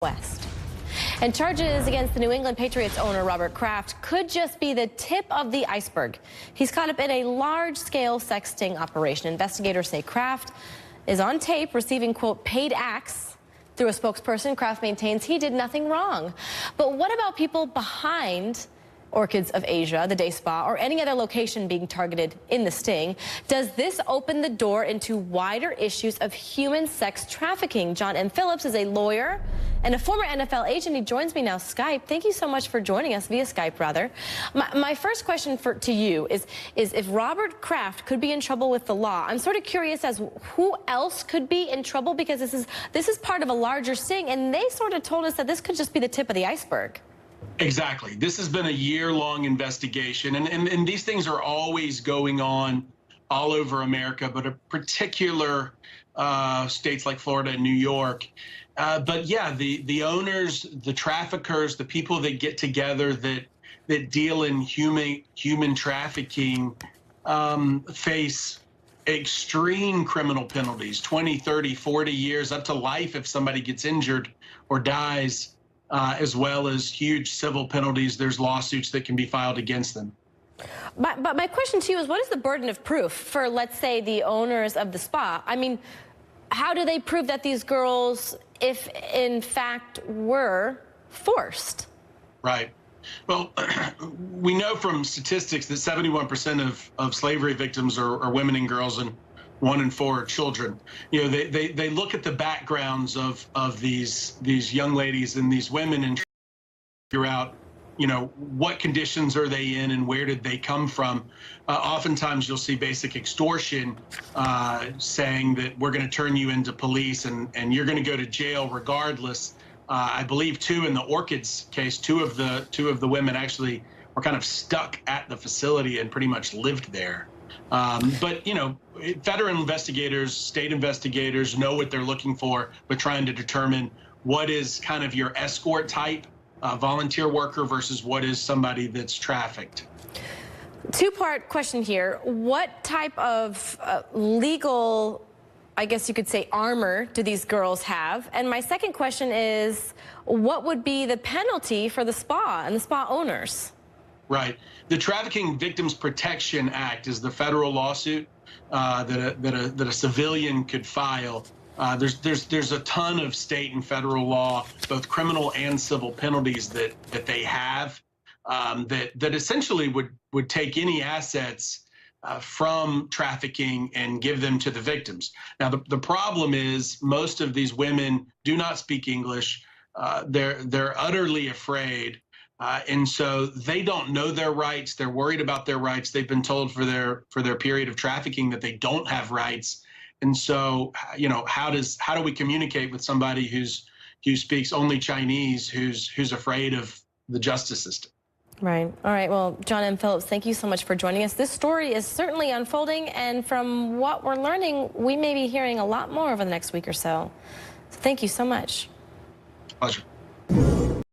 West. And charges against the New England Patriots owner Robert Kraft could just be the tip of the iceberg. He's caught up in a large-scale sex sting operation. Investigators say Kraft is on tape receiving, quote, paid acts. Through a spokesperson, Kraft maintains he did nothing wrong. But what about people behind Orchids of Asia, the day spa, or any other location being targeted in the sting? Does this open the door into wider issues of human sex trafficking? John M. Phillips is a lawyer and a former NFL agent. He joins me now Skype. Thank you so much for joining us via Skype, rather. My first question to you is if Robert Kraft could be in trouble with the law, I'm sort of curious as who else could be in trouble, because this is part of a larger sting, and they sort of told us that this could just be the tip of the iceberg. Exactly. This has been a year-long investigation, and these things are always going on all over America, but a particular states like Florida and New York. But yeah, the owners, the traffickers, the people that get together that deal in human trafficking face extreme criminal penalties, 20, 30, 40 years, up to life if somebody gets injured or dies. As well as huge civil penalties. There's lawsuits that can be filed against them. But my question to you is, what is the burden of proof for, let's say, the owners of the spa? I mean, how do they prove that these girls, if in fact were forced? Right. Well, we know from statistics that 71% of slavery victims are women and girls, and 1 in 4 are children. You know, they look at the backgrounds of these young ladies and these women and figure out, you know, what conditions are they in and where did they come from. Oftentimes you'll see basic extortion saying that we're going to turn you into police and you're going to go to jail regardless. I believe too in the Orchids case, two of the women actually were kind of stuck at the facility and pretty much lived there. But, you know, federal investigators, state investigators know what they're looking for, but trying to determine what is kind of your escort type volunteer worker versus what is somebody that's trafficked. Two-part question here. What type of legal, I guess you could say, armor do these girls have? And my second question is, what would be the penalty for the spa and the spa owners? Right. The Trafficking Victims Protection Act is the federal lawsuit that a civilian could file. There's a ton of state and federal law, both criminal and civil penalties that they have that essentially would take any assets from trafficking and give them to the victims. Now, the problem is most of these women do not speak English. They're utterly afraid. And so they don't know their rights. They're worried about their rights. They've been told for their period of trafficking that they don't have rights. And so, you know, how do we communicate with somebody who speaks only Chinese, who's afraid of the justice system? Right. All right. Well, John M. Phillips, thank you so much for joining us. This story is certainly unfolding, and from what we're learning, we may be hearing a lot more over the next week or so. So thank you so much. Pleasure.